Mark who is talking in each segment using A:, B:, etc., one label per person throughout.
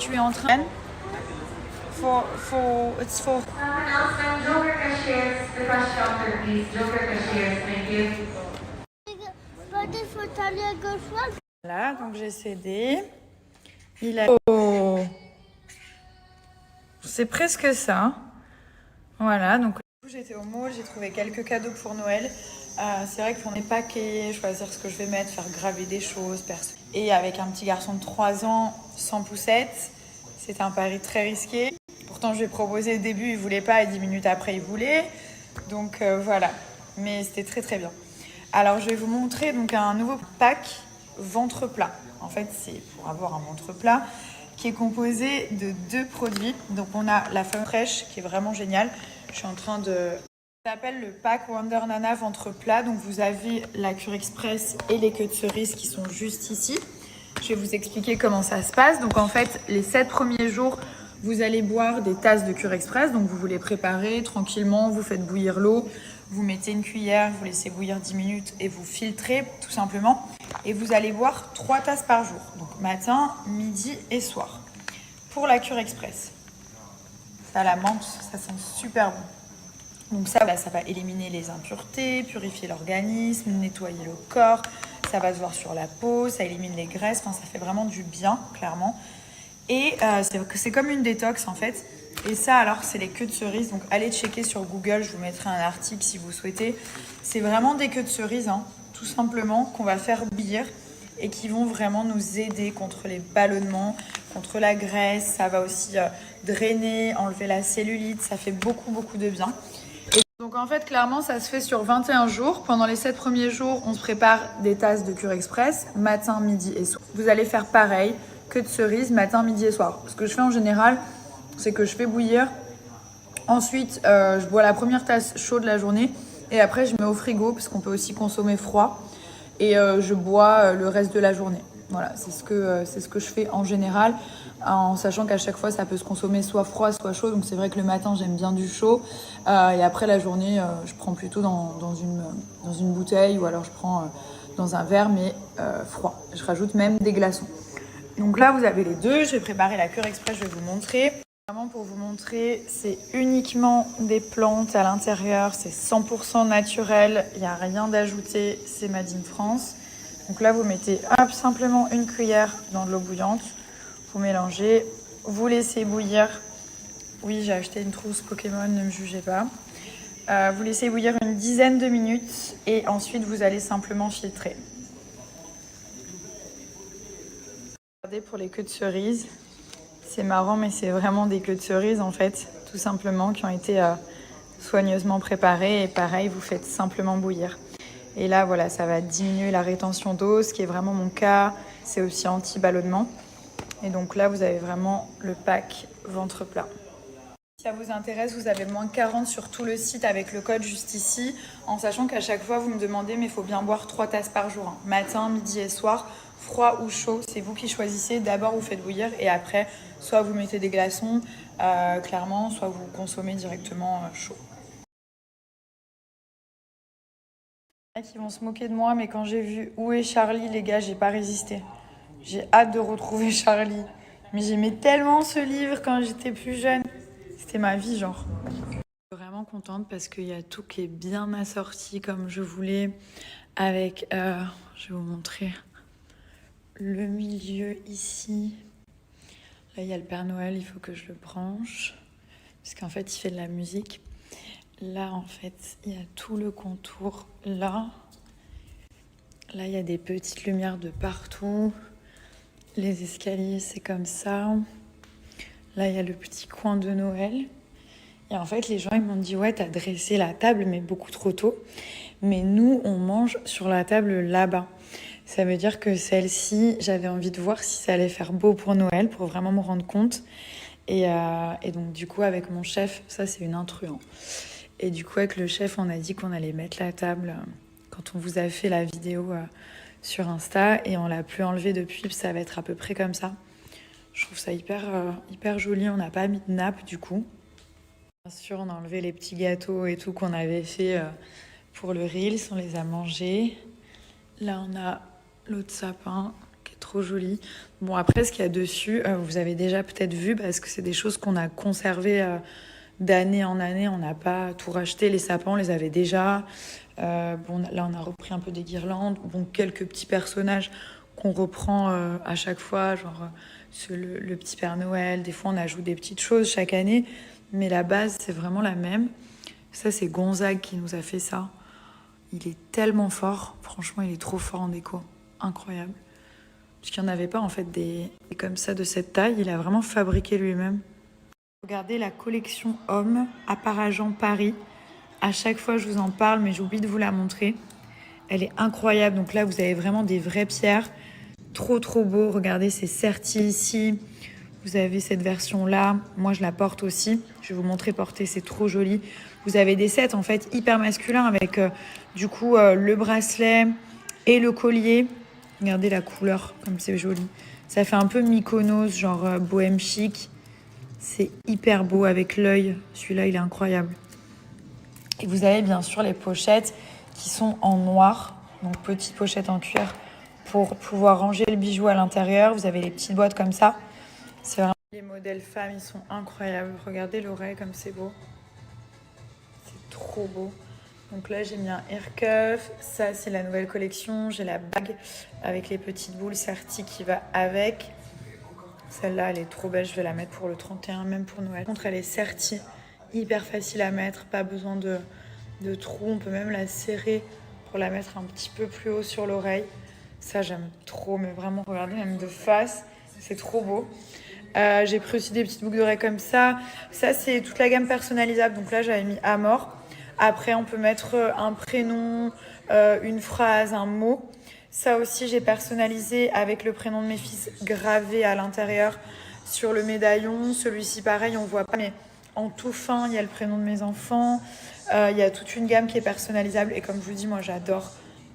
A: Tu es en train it's for
B: Joker cashiers, the cash counter, please. Joker cashiers, thank you.
A: Voilà, donc j'ai cédé. Il a... Oh, c'est presque ça. Voilà, donc j'étais au mall, j'ai trouvé quelques cadeaux pour Noël. C'est vrai qu'on n'est pas qu'à choisir ce que je vais mettre, faire graver des choses. Et avec un petit garçon de 3 ans, sans poussette, c'était un pari très risqué. Pourtant, je lui ai proposé au début, il voulait pas, et 10 minutes après, il voulait. Donc voilà, mais c'était très très bien. Alors, je vais vous montrer donc un nouveau pack ventre plat. En fait, c'est pour avoir un ventre plat qui est composé de 2 produits. Donc, on a la femme fraîche qui est vraiment géniale. Je suis en train de... Ça s'appelle le pack Wonder Nana ventre plat. Donc, vous avez la cure express et les queues de cerise qui sont juste ici. Je vais vous expliquer comment ça se passe. Donc, en fait, les 7 premiers jours, vous allez boire des tasses de cure express. Donc, vous les préparez tranquillement, vous faites bouillir l'eau. Vous mettez une cuillère, vous laissez bouillir 10 minutes et vous filtrez tout simplement. Et vous allez boire 3 tasses par jour. Donc matin, midi et soir. Pour la cure express. Ça, la menthe, ça sent super bon. Donc ça, ça va éliminer les impuretés, purifier l'organisme, nettoyer le corps. Ça va se voir sur la peau, ça élimine les graisses. Enfin, ça fait vraiment du bien, clairement. Et c'est comme une détox en fait. Et ça, alors, c'est les queues de cerise. Donc, allez checker sur Google. Je vous mettrai un article si vous souhaitez. C'est vraiment des queues de cerise, hein, tout simplement, qu'on va faire bouillir et qui vont vraiment nous aider contre les ballonnements, contre la graisse. Ça va aussi drainer, enlever la cellulite. Ça fait beaucoup, beaucoup de bien. Et donc, en fait, clairement, ça se fait sur 21 jours. Pendant les 7 premiers jours, on se prépare des tasses de cure express, matin, midi et soir. Vous allez faire pareil, queue de cerise, matin, midi et soir. Ce que je fais en général, c'est que je fais bouillir. Ensuite, je bois la première tasse chaude de la journée. Et après, je mets au frigo, parce qu'on peut aussi consommer froid. Et je bois le reste de la journée. Voilà, c'est ce que je fais en général, en sachant qu'à chaque fois, ça peut se consommer soit froid, soit chaud. Donc c'est vrai que le matin, j'aime bien du chaud. Et après, la journée, je prends plutôt dans une bouteille ou alors je prends dans un verre, mais froid. Je rajoute même des glaçons. Donc là, vous avez les deux. Je vais préparer la cure express, je vais vous montrer. Vraiment pour vous montrer, c'est uniquement des plantes à l'intérieur, c'est 100% naturel, il n'y a rien d'ajouté, c'est made in France. Donc là, vous mettez simplement une cuillère dans de l'eau bouillante, vous mélangez, vous laissez bouillir. Oui, j'ai acheté une trousse Pokémon, ne me jugez pas. Vous laissez bouillir une dizaine de minutes et ensuite vous allez simplement filtrer. Regardez pour les queues de cerise. C'est marrant, mais c'est vraiment des queues de cerise, en fait, tout simplement, qui ont été soigneusement préparées. Et pareil, vous faites simplement bouillir. Et là, voilà, ça va diminuer la rétention d'eau, ce qui est vraiment mon cas. C'est aussi anti-ballonnement. Et donc là, vous avez vraiment le pack ventre plat. Si ça vous intéresse, vous avez moins 40 sur tout le site avec le code juste ici, en sachant qu'à chaque fois, vous me demandez, mais il faut bien boire 3 tasses par jour, hein. Matin, midi et soir, froid ou chaud, c'est vous qui choisissez. D'abord, vous faites bouillir et après, soit vous mettez des glaçons, clairement, soit vous consommez directement chaud. Il y en a qui vont se moquer de moi, mais quand j'ai vu Où est Charlie, les gars, j'ai pas résisté. J'ai hâte de retrouver Charlie. Mais j'aimais tellement ce livre quand j'étais plus jeune. C'était ma vie, genre. Je suis vraiment contente parce qu'il y a tout qui est bien assorti comme je voulais. Avec, je vais vous montrer le milieu ici. Là, il y a le Père Noël, il faut que je le branche. Parce qu'en fait, il fait de la musique. Là, en fait, il y a tout le contour là. Là, il y a des petites lumières de partout. Les escaliers, c'est comme ça. Là, il y a le petit coin de Noël. Et en fait, les gens, ils m'ont dit « Ouais, t'as dressé la table, mais beaucoup trop tôt. » Mais nous, on mange sur la table là-bas. Ça veut dire que celle-ci, j'avais envie de voir si ça allait faire beau pour Noël, pour vraiment me rendre compte. Et donc, du coup, avec mon chef, ça, c'est une intrus, hein. Et du coup, avec le chef, on a dit qu'on allait mettre la table quand on vous a fait la vidéo sur Insta. Et on l'a plus enlevée depuis, puis ça va être à peu près comme ça. Je trouve ça hyper joli. On n'a pas mis de nappe, du coup. Bien sûr, on a enlevé les petits gâteaux et tout qu'on avait fait pour le Reels. On les a mangés. Là, on a l'autre sapin qui est trop joli. Bon, après, ce qu'il y a dessus, vous avez déjà peut-être vu parce que c'est des choses qu'on a conservées d'année en année. On n'a pas tout racheté. Les sapins, on les avait déjà. Bon, là, on a repris un peu des guirlandes. Bon, quelques petits personnages qu'on reprend à chaque fois, genre le petit Père Noël. Des fois, on ajoute des petites choses chaque année. Mais la base, c'est vraiment la même. Ça, c'est Gonzague qui nous a fait ça. Il est tellement fort. Franchement, il est trop fort en déco. Incroyable. Parce qu'il n'y en avait pas, en fait, des comme ça, de cette taille. Il a vraiment fabriqué lui-même. Regardez la collection Homme à Paragen Paris. À chaque fois, je vous en parle, mais j'oublie de vous la montrer. Elle est incroyable. Donc là, vous avez vraiment des vraies pierres. Trop, trop beau. Regardez, c'est serti ici. Vous avez cette version-là. Moi, je la porte aussi. Je vais vous montrer porter. C'est trop joli. Vous avez des sets, en fait, hyper masculins avec, du coup, le bracelet et le collier. Regardez la couleur, comme c'est joli. Ça fait un peu Mykonos, genre bohème chic. C'est hyper beau avec l'œil. Celui-là, il est incroyable. Et vous avez bien sûr les pochettes qui sont en noir. Donc, petites pochettes en cuir pour pouvoir ranger le bijou à l'intérieur. Vous avez les petites boîtes comme ça. C'est vraiment... Les modèles femmes, ils sont incroyables. Regardez l'oreille comme c'est beau. C'est trop beau. Donc là, j'ai mis un hair cuff. Ça, c'est la nouvelle collection. J'ai la bague avec les petites boules serties qui va avec. Celle-là, elle est trop belle. Je vais la mettre pour le 31, même pour Noël. Par contre, elle est sertie. Hyper facile à mettre. Pas besoin de trous. On peut même la serrer pour la mettre un petit peu plus haut sur l'oreille. Ça, j'aime trop. Mais vraiment, regardez, même de face. C'est trop beau. J'ai pris aussi des petites boucles d'oreilles comme ça. Ça, c'est toute la gamme personnalisable. Donc là, j'avais mis Amor. Après, on peut mettre un prénom, une phrase, un mot. Ça aussi, j'ai personnalisé avec le prénom de mes fils gravé à l'intérieur sur le médaillon. Celui-ci, pareil, on ne voit pas, mais en tout fin, il y a le prénom de mes enfants. Il y a toute une gamme qui est personnalisable. Et comme je vous dis, moi, j'adore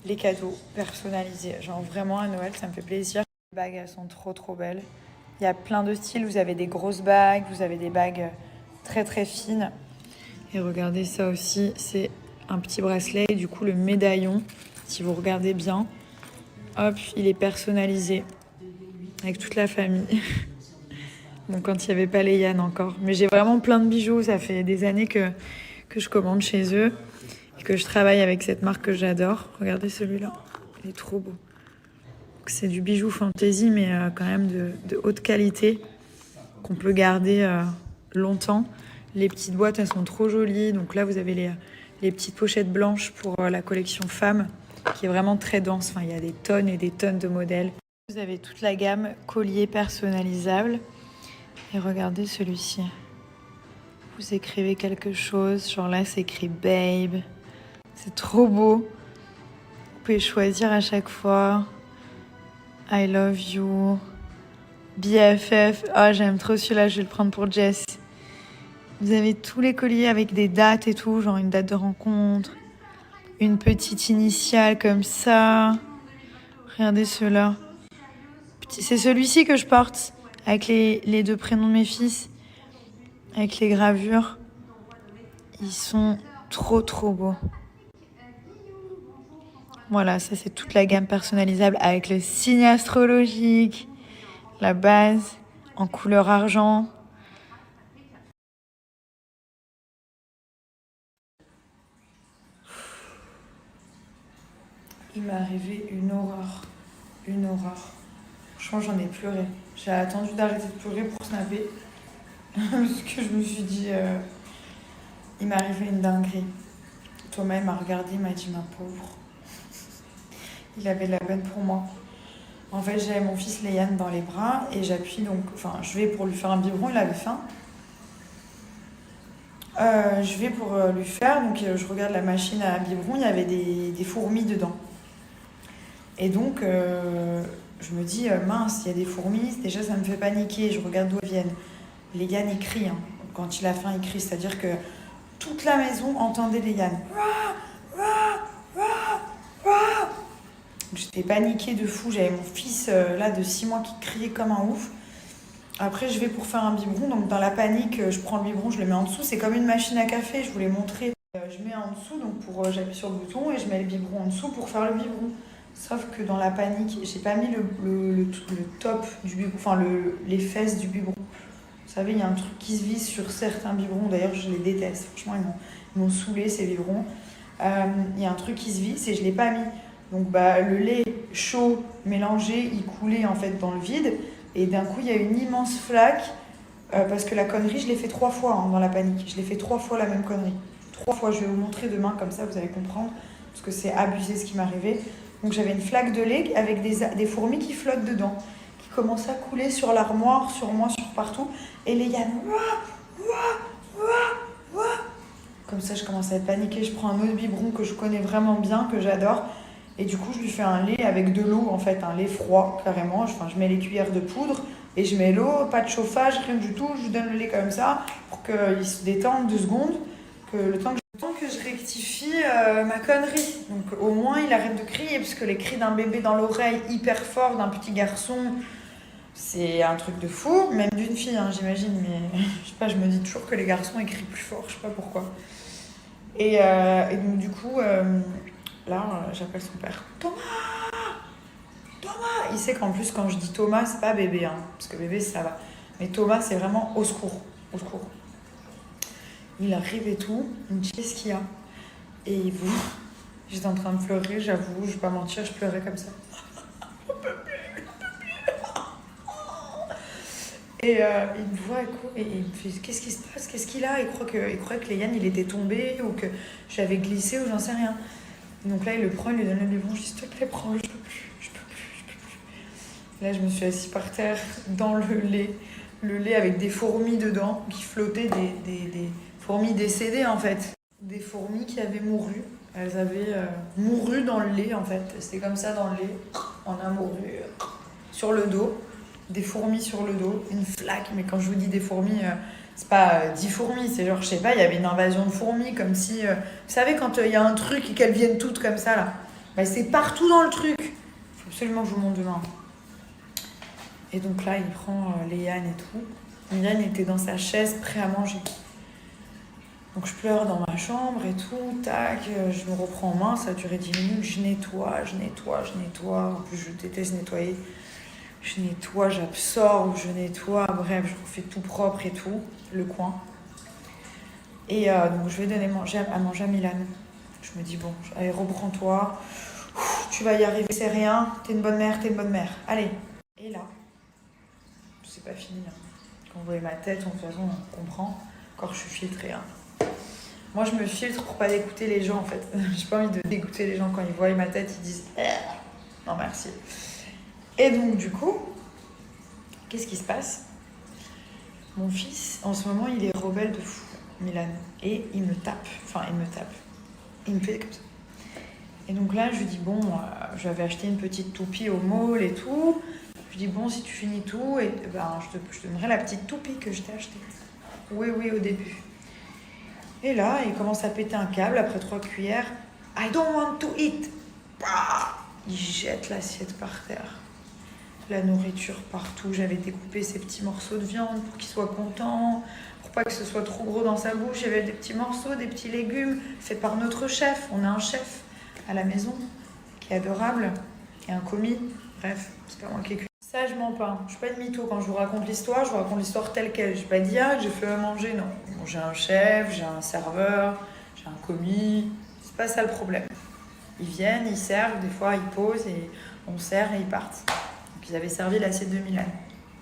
A: les cadeaux personnalisés. Genre vraiment, à Noël, ça me fait plaisir. Les bagues, elles sont trop, trop belles. Il y a plein de styles. Vous avez des grosses bagues, vous avez des bagues très, très fines. Et regardez ça aussi, c'est un petit bracelet. Et du coup, le médaillon, si vous regardez bien, hop, il est personnalisé avec toute la famille. Donc quand il n'y avait pas les Yann encore. Mais j'ai vraiment plein de bijoux. Ça fait des années que je commande chez eux et que je travaille avec cette marque que j'adore. Regardez celui-là, il est trop beau. C'est du bijou fantaisie, mais quand même de haute qualité, qu'on peut garder longtemps. Les petites boîtes, elles sont trop jolies. Donc là, vous avez les petites pochettes blanches pour la collection femmes, qui est vraiment très dense. Enfin, il y a des tonnes et des tonnes de modèles. Vous avez toute la gamme collier personnalisable. Et regardez celui-ci. Vous écrivez quelque chose. Genre là, c'est écrit « Babe ». C'est trop beau. Vous pouvez choisir à chaque fois. I love you. BFF. Ah, j'aime trop celui-là, je vais le prendre pour Jess. Vous avez tous les colliers avec des dates et tout, genre une date de rencontre, une petite initiale comme ça. Regardez ceux-là. C'est celui-ci que je porte, avec les deux prénoms de mes fils, avec les gravures. Ils sont trop, trop beaux. Voilà, ça c'est toute la gamme personnalisable avec le signe astrologique, la base en couleur argent. Il m'est arrivé une horreur. Une horreur. Franchement, j'en ai pleuré. J'ai attendu d'arrêter de pleurer pour snapper. Parce que je me suis dit... il m'est arrivé une dinguerie. Thomas, il m'a regardé, il m'a dit « Ma pauvre ». Il avait de la peine pour moi. En fait, j'avais mon fils Léane dans les bras et j'appuie donc... Enfin, je vais pour lui faire un biberon, il avait faim. Je vais pour lui faire, donc je regarde la machine à biberon, il y avait des fourmis dedans. Et donc, je me dis, mince, il y a des fourmis, déjà ça me fait paniquer, je regarde d'où elles viennent. Léane, il crie, hein. Quand il a faim, il crie, c'est-à-dire que toute la maison entendait Léane. J'étais paniquée de fou, j'avais mon fils là de 6 mois qui criait comme un ouf. Après, je vais pour faire un biberon, donc dans la panique, je prends le biberon, je le mets en dessous. C'est comme une machine à café, je vous l'ai montré. Je mets en dessous, donc j'appuie sur le bouton et je mets le biberon en dessous pour faire le biberon. Sauf que dans la panique, j'ai pas mis le top du biberon, enfin les fesses du biberon. Vous savez, il y a un truc qui se visse sur certains biberons. D'ailleurs, je les déteste. Franchement, ils m'ont saoulé ces biberons. Il y a un truc qui se visse et je l'ai pas mis. Donc le lait chaud mélangé, il coulait en fait dans le vide. Et d'un coup, il y a une immense flaque. Parce que la connerie, je l'ai fait 3 fois dans la panique. Je l'ai fait 3 fois la même connerie. 3 fois, je vais vous montrer demain, comme ça vous allez comprendre. Parce que c'est abusé ce qui m'est arrivé. Donc j'avais une flaque de lait avec des fourmis qui flottent dedans. Qui commencent à couler sur l'armoire, sur moi, sur partout. Et les Yann, comme ça, je commence à être paniquée. Je prends un autre biberon que je connais vraiment bien, que j'adore. Et du coup, je lui fais un lait avec de l'eau, en fait, un lait froid, carrément. Enfin, je mets les cuillères de poudre et je mets l'eau, pas de chauffage, rien du tout. Je lui donne le lait comme ça pour qu'il se détende 2 secondes, que le temps que je rectifie ma connerie. Donc, au moins, il arrête de crier, parce que les cris d'un bébé dans l'oreille hyper fort, d'un petit garçon, c'est un truc de fou. Même d'une fille, hein, j'imagine, mais je sais pas, je me dis toujours que les garçons ils crient plus fort, je sais pas pourquoi. Et donc, du coup. Là, j'appelle son père. Thomas! Thomas! Il sait qu'en plus, quand je dis Thomas, c'est pas bébé, hein, parce que bébé, ça va. Mais Thomas, c'est vraiment au secours. Au secours. Il arrive et tout. Il me dit qu'est-ce qu'il y a? Et il vous. J'étais en train de pleurer, j'avoue, je vais pas mentir, je pleurais comme ça. Et il me voit et il me fait qu'est-ce qui se passe? Qu'est-ce qu'il a? Il croit que Léane, il était tombé ou que j'avais glissé ou j'en sais rien. Donc là, il le prend, il lui donne le biberon. Je dis, s'il te plaît, prends-le, je peux plus. Là, je me suis assise par terre dans le lait avec des fourmis dedans qui flottaient, des fourmis décédées en fait. Des fourmis qui avaient mouru. Elles avaient mouru dans le lait en fait. C'était comme ça dans le lait. On a mouru sur le dos. Des fourmis sur le dos. Une flaque. Mais quand je vous dis des fourmis... c'est pas 10 fourmis, c'est genre, je sais pas, il y avait une invasion de fourmis, comme si... vous savez, quand il y a un truc et qu'elles viennent toutes comme ça, là. Bah, c'est partout dans le truc. Il faut absolument que je vous montre demain. Et donc là, il prend Léane et tout. Léane était dans sa chaise, prêt à manger. Donc je pleure dans ma chambre et tout, tac, je me reprends en main, ça a duré 10 minutes, je nettoie. En plus, je déteste nettoyer. Je nettoie, j'absorbe, je nettoie, bref, je refais tout propre et tout, le coin. Et donc je vais donner à manger à Milan. Je me dis, bon, allez, reprends-toi, tu vas y arriver, c'est rien, t'es une bonne mère. Allez. Et là, c'est pas fini. Hein. Quand vous voyez ma tête, de toute façon, on comprend. Encore, je suis filtrée. Hein. Moi, je me filtre pour pas dégoûter les gens, en fait. J'ai pas envie de dégoûter les gens quand ils voient ma tête, ils disent, non, merci. Et donc, du coup, qu'est-ce qui se passe? Mon fils, en ce moment, il est rebelle de fou, Milan. Et il me tape. Il me fait comme ça. Et donc là, je lui dis, bon, j'avais acheté une petite toupie au mall et tout. Je lui dis, bon, si tu finis tout, je te donnerai la petite toupie que je t'ai achetée. Oui, au début. Et là, il commence à péter un câble après 3 cuillères. I don't want to eat. Il jette l'assiette par terre. La nourriture partout. J'avais découpé ces petits morceaux de viande pour qu'il soit content, pour pas que ce soit trop gros dans sa bouche. Il y avait des petits morceaux, des petits légumes faits par notre chef. On a un chef à la maison qui est adorable, qui est un commis. Bref, c'est pas moi qui ai cuit. Ça, je mens pas. Je suis pas de mytho. Quand je vous raconte l'histoire, je vous raconte l'histoire telle quelle. J'ai pas dit que j'ai fait à manger, non. Bon, j'ai un chef, j'ai un serveur, j'ai un commis. C'est pas ça le problème. Ils viennent, ils servent, des fois ils posent et on sert et ils partent. Ils avaient servi l'assiette de Milan,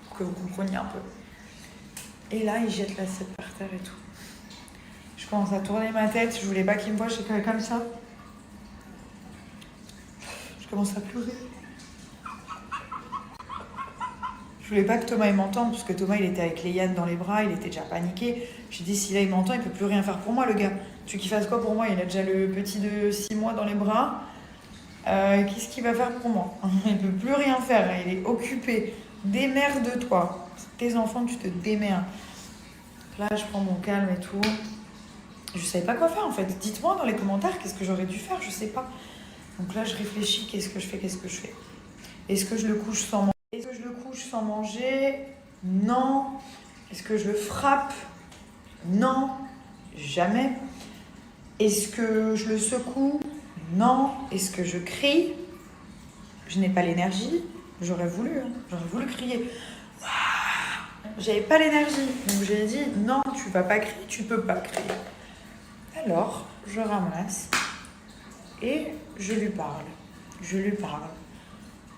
A: pour que vous compreniez un peu. Et là, ils jettent l'assiette par terre et tout. Je commence à tourner ma tête, je voulais pas qu'ils me voient, je suis comme ça. Je commence à pleurer. Je voulais pas que Thomas m'entende, parce que Thomas, il était avec Léane dans les bras, il était déjà paniqué. J'ai dit, si là, il m'entend, il peut plus rien faire pour moi, le gars. Tu veux qu'il fasse quoi pour moi? Il a déjà le petit de 6 mois dans les bras. Qu'est-ce qu'il va faire pour moi? Il ne peut plus rien faire, il est occupé. Démerde-toi. Tes enfants, tu te démerdes. Là, je prends mon calme et tout. Je ne savais pas quoi faire en fait. Dites-moi dans les commentaires qu'est-ce que j'aurais dû faire, je ne sais pas. Donc là, je réfléchis, qu'est-ce que je fais? Est-ce que je le couche sans manger? Non. Est-ce que je le frappe? Non. Jamais. Est-ce que je le secoue? Non. Est-ce que je crie? Je n'ai pas l'énergie. J'aurais voulu crier. J'avais pas l'énergie. Donc j'ai dit, non, tu vas pas crier, tu peux pas crier. Alors, je ramasse et je lui parle.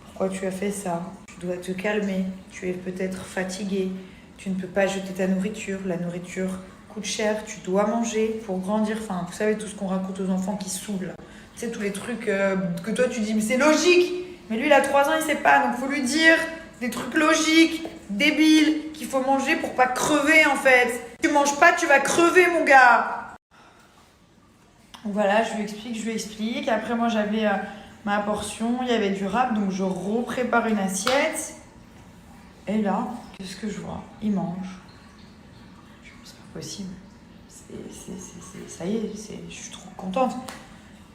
A: Pourquoi tu as fait ça? Tu dois te calmer. Tu es peut-être fatigué. Tu ne peux pas jeter ta nourriture. La nourriture coûte cher. Tu dois manger pour grandir. Enfin, vous savez, tout ce qu'on raconte aux enfants qui saoulent. Tu sais, tous les trucs que toi, tu dis, mais c'est logique. Mais lui, il a 3 ans, il sait pas. Donc, il faut lui dire des trucs logiques, débiles, qu'il faut manger pour pas crever, en fait. Si tu manges pas, tu vas crever, mon gars. Donc voilà, je lui explique. Après, moi, j'avais ma portion, il y avait du rap, donc je reprépare une assiette. Et là, qu'est-ce que je vois? Il mange. C'est pas possible. Ça y est, je suis trop contente.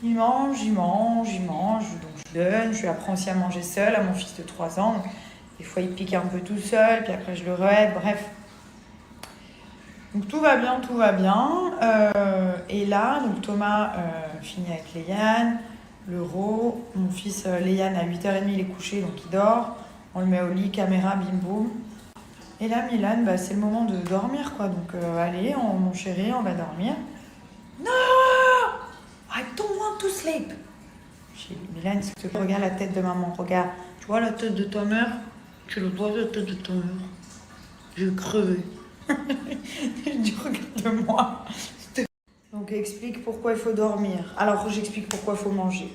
A: Il mange. Donc je donne. Je lui apprends aussi à manger seul, à mon fils de 3 ans. Donc, des fois, il pique un peu tout seul, puis après, je le re-aide, bref. Donc tout va bien. Et là, donc Thomas finit avec Léane, l'euro. Mon fils Léane à 8h30, il est couché, donc il dort. On le met au lit, caméra, bim boum. Et là, Milan, c'est le moment de dormir, quoi. Donc allez, mon chéri, on va dormir. Non, I don't want to sleep. J'ai dit, Milan, s'il te plaît, regarde la tête de maman, regarde. Tu vois la tête de ta mère? Tu le vois la tête de ta mère? Je vais crever. Je dis, regarde-moi. Donc, explique pourquoi il faut dormir. Alors, j'explique pourquoi il faut manger.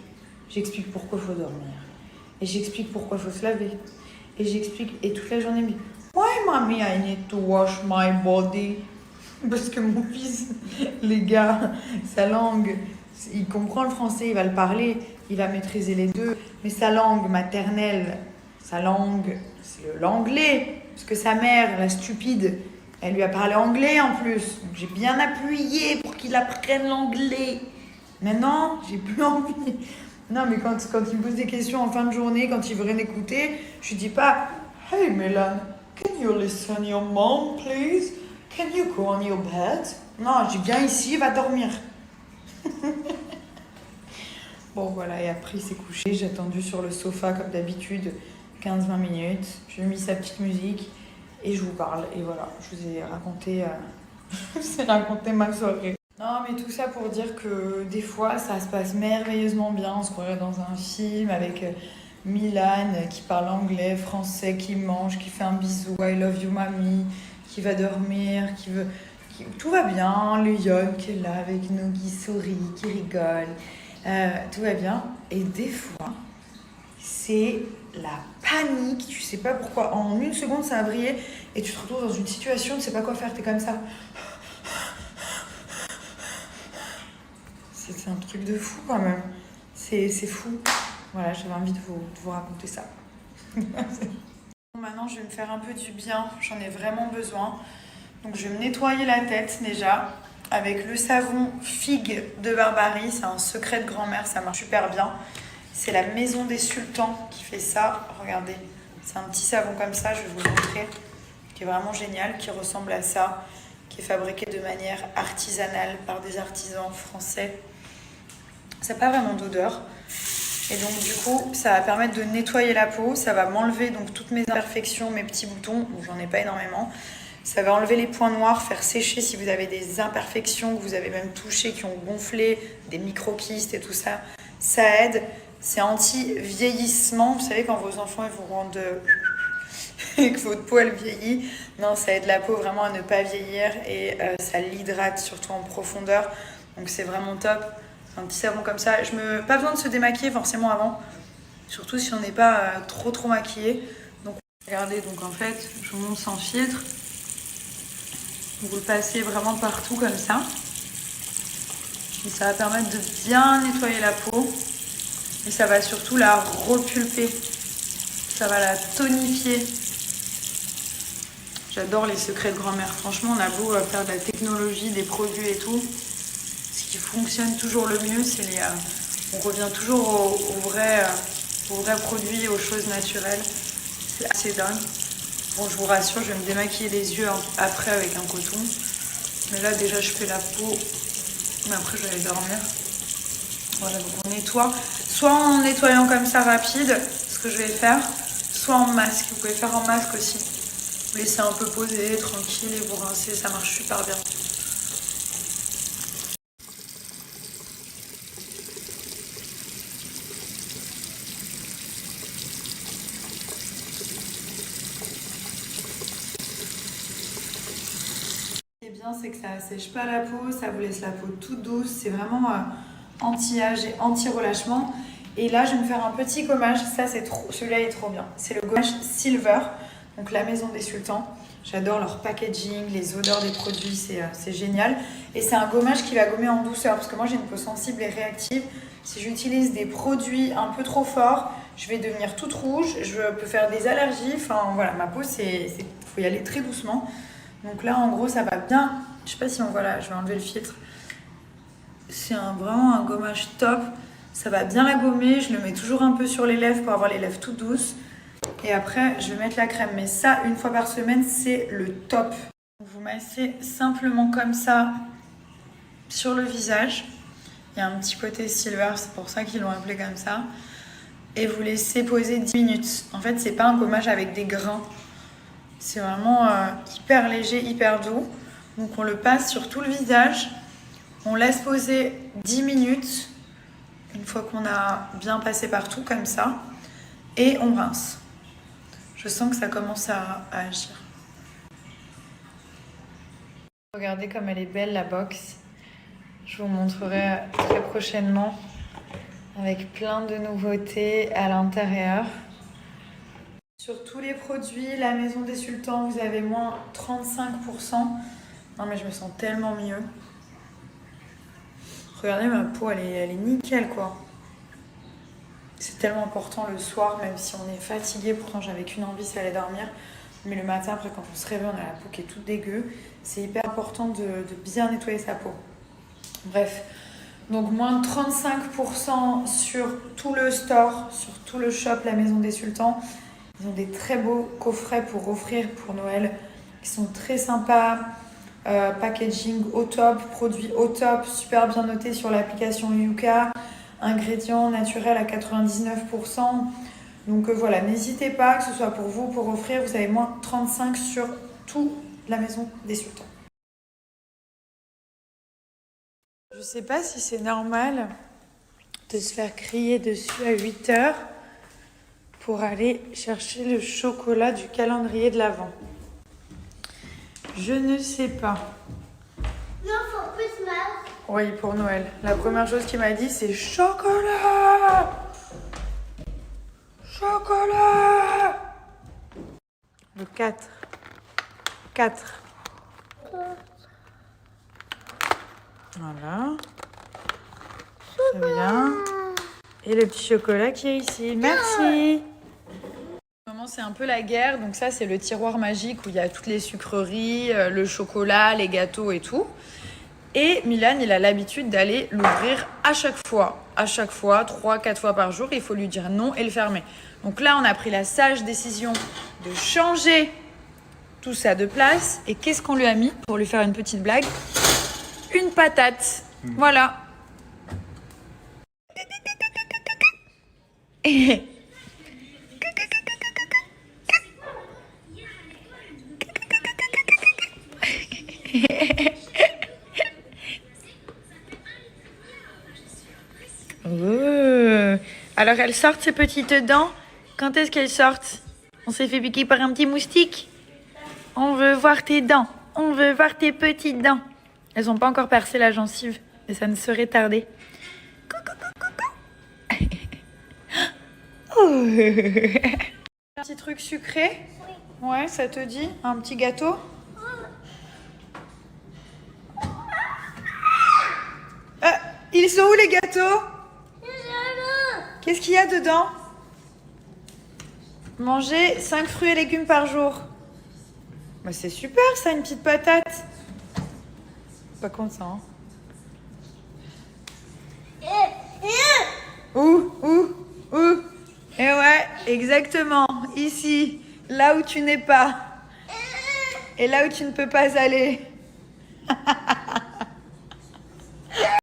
A: J'explique pourquoi il faut dormir. Et j'explique pourquoi il faut se laver. Et j'explique, et toute la journée, mais why, mommy, I need to wash my body? Parce que mon fils, les gars, sa langue, il comprend le français, il va le parler, il va maîtriser les deux. Mais sa langue maternelle, c'est l'anglais. Parce que sa mère, la stupide, elle lui a parlé anglais en plus. Donc j'ai bien appuyé pour qu'il apprenne l'anglais. Maintenant, j'ai plus envie. Non, mais quand il me pose des questions en fin de journée, quand il veut rien écouter, je lui dis pas « Hey Milan, can you listen your mom, please? Can you go on your bed? » Non, je dis « Viens ici, va dormir. » Bon, voilà, et après il s'est couché. J'ai attendu sur le sofa comme d'habitude 15-20 minutes. J'ai mis sa petite musique. Et je vous parle, et voilà, je vous ai raconté ma soirée. Non, mais tout ça pour dire que des fois, ça se passe merveilleusement bien. On se croirait dans un film avec Milan qui parle anglais, français, qui mange, qui fait un bisou, I love you mamie, qui va dormir, tout va bien. Le Yon qui est là avec nous, qui sourit, qui rigole. Tout va bien. Et des fois, c'est la panique, tu sais pas pourquoi. En 1 seconde, ça a brillé et tu te retrouves dans une situation, tu sais pas quoi faire, t'es comme ça. C'est un truc de fou quand même. C'est fou. Voilà, j'avais envie de vous raconter ça. Maintenant, je vais me faire un peu du bien. J'en ai vraiment besoin. Donc, je vais me nettoyer la tête déjà avec le savon figue de Barbarie. C'est un secret de grand-mère, ça marche super bien. C'est la Maison des Sultans qui fait ça. Regardez, c'est un petit savon comme ça, je vais vous le montrer, qui est vraiment génial, qui ressemble à ça, qui est fabriqué de manière artisanale par des artisans français. Ça n'a pas vraiment d'odeur. Et donc du coup, ça va permettre de nettoyer la peau, ça va m'enlever donc toutes mes imperfections, mes petits boutons, donc j'en ai pas énormément. Ça va enlever les points noirs, faire sécher si vous avez des imperfections que vous avez même touchées, qui ont gonflé, des micro-kystes et tout ça. Ça aide. C'est anti-vieillissement. Vous savez, quand vos enfants ils vous rendent et que votre peau elle vieillit, non, ça aide la peau vraiment à ne pas vieillir et ça l'hydrate surtout en profondeur. Donc c'est vraiment top. C'est un petit savon comme ça. Pas besoin de se démaquiller forcément avant, surtout si on n'est pas trop maquillé. Donc regardez, donc en fait, je vous montre sans filtre. Vous le passez vraiment partout comme ça. Et ça va permettre de bien nettoyer la peau. Et ça va surtout la repulper. Ça va la tonifier. J'adore les secrets de grand-mère. Franchement, on a beau faire de la technologie, des produits et tout. Ce qui fonctionne toujours le mieux, c'est on revient toujours aux vrais produits, aux choses naturelles. C'est assez dingue. Bon, je vous rassure, je vais me démaquiller les yeux après avec un coton. Mais là, déjà, je fais la peau. Mais après, je vais aller dormir. Voilà, donc on nettoie. Soit en nettoyant comme ça rapide, que je vais faire, soit en masque. Vous pouvez faire en masque aussi. Vous laissez un peu poser, tranquille et vous rincez, ça marche super bien. Ce qui est bien, c'est que ça assèche pas la peau, ça vous laisse la peau toute douce. C'est vraiment anti-âge et anti-relâchement. Et là, je vais me faire un petit gommage. Ça, c'est trop, celui-là est trop bien. C'est le gommage Silver, donc la Maison des Sultans. J'adore leur packaging, les odeurs des produits, c'est génial. Et c'est un gommage qui va gommer en douceur, parce que moi, j'ai une peau sensible et réactive. Si j'utilise des produits un peu trop forts, je vais devenir toute rouge, je peux faire des allergies. Enfin, voilà, ma peau, faut y aller très doucement. Donc là, en gros, ça va bien. Je sais pas si on voit là, je vais enlever le filtre. C'est vraiment un gommage top. Ça va bien la gommer. Je le mets toujours un peu sur les lèvres pour avoir les lèvres toutes douces. Et après, je vais mettre la crème. Mais ça, une fois par semaine, c'est le top. Vous massez simplement comme ça sur le visage. Il y a un petit côté silver, c'est pour ça qu'ils l'ont appelé comme ça. Et vous laissez poser 10 minutes. En fait, c'est pas un gommage avec des grains. C'est vraiment hyper léger, hyper doux. Donc on le passe sur tout le visage. On laisse poser 10 minutes. Une fois qu'on a bien passé partout comme ça. Et on rince. Je sens que ça commence à agir. Regardez comme elle est belle la box. Je vous montrerai très prochainement avec plein de nouveautés à l'intérieur. Sur tous les produits, la Maison des Sultans, vous avez moins 35%. Non mais je me sens tellement mieux. Regardez ma peau, elle est nickel quoi. C'est tellement important le soir, même si on est fatigué. Pourtant j'avais qu'une envie, c'est aller dormir. Mais le matin, après quand on se réveille, on a la peau qui est toute dégueu. C'est hyper important de bien nettoyer sa peau. Bref, donc moins de 35% sur tout le store, sur tout le shop La Maison des Sultans. Ils ont des très beaux coffrets pour offrir pour Noël. Ils sont très sympas. Packaging au top, produits au top, super bien notés sur l'application Yuka. Ingrédients naturels à 99%. Donc voilà, n'hésitez pas, que ce soit pour vous, pour offrir. Vous avez moins 35 sur tout La Maison des Sultans. Je sais pas si c'est normal de se faire crier dessus à 8h pour aller chercher le chocolat du calendrier de l'Avent. Je ne sais pas.
C: Non, pour Christmas.
A: Oui, pour Noël. La première chose qu'il m'a dit, c'est chocolat. Chocolat. Le 4. 4. Voilà. Très bien. Et le petit chocolat qui est ici. Merci. En ce moment, c'est un peu la guerre. Donc ça, c'est le tiroir magique où il y a toutes les sucreries, le chocolat, les gâteaux et tout. Et Milan, il a l'habitude d'aller l'ouvrir à chaque fois. À chaque fois, 3-4 fois par jour. Il faut lui dire non et le fermer. Donc là, on a pris la sage décision de changer tout ça de place. Et qu'est-ce qu'on lui a mis pour lui faire une petite blague? Une patate. Voilà. Alors elles sortent ces petites dents. Quand est-ce qu'elles sortent? On s'est fait piquer par un petit moustique. On veut voir tes dents. On veut voir tes petites dents. Elles n'ont pas encore percé la gencive, mais ça ne serait tardé. Un petit truc sucré? Ouais, ça te dit? Un petit gâteau? Ils sont où les gâteaux? Qu'est-ce qu'il y a dedans? Manger 5 fruits et légumes par jour. Bah c'est super ça, une petite patate. Pas contre ça, hein. Où? Eh ouais, exactement. Ici, là où tu n'es pas. Et là où tu ne peux pas aller.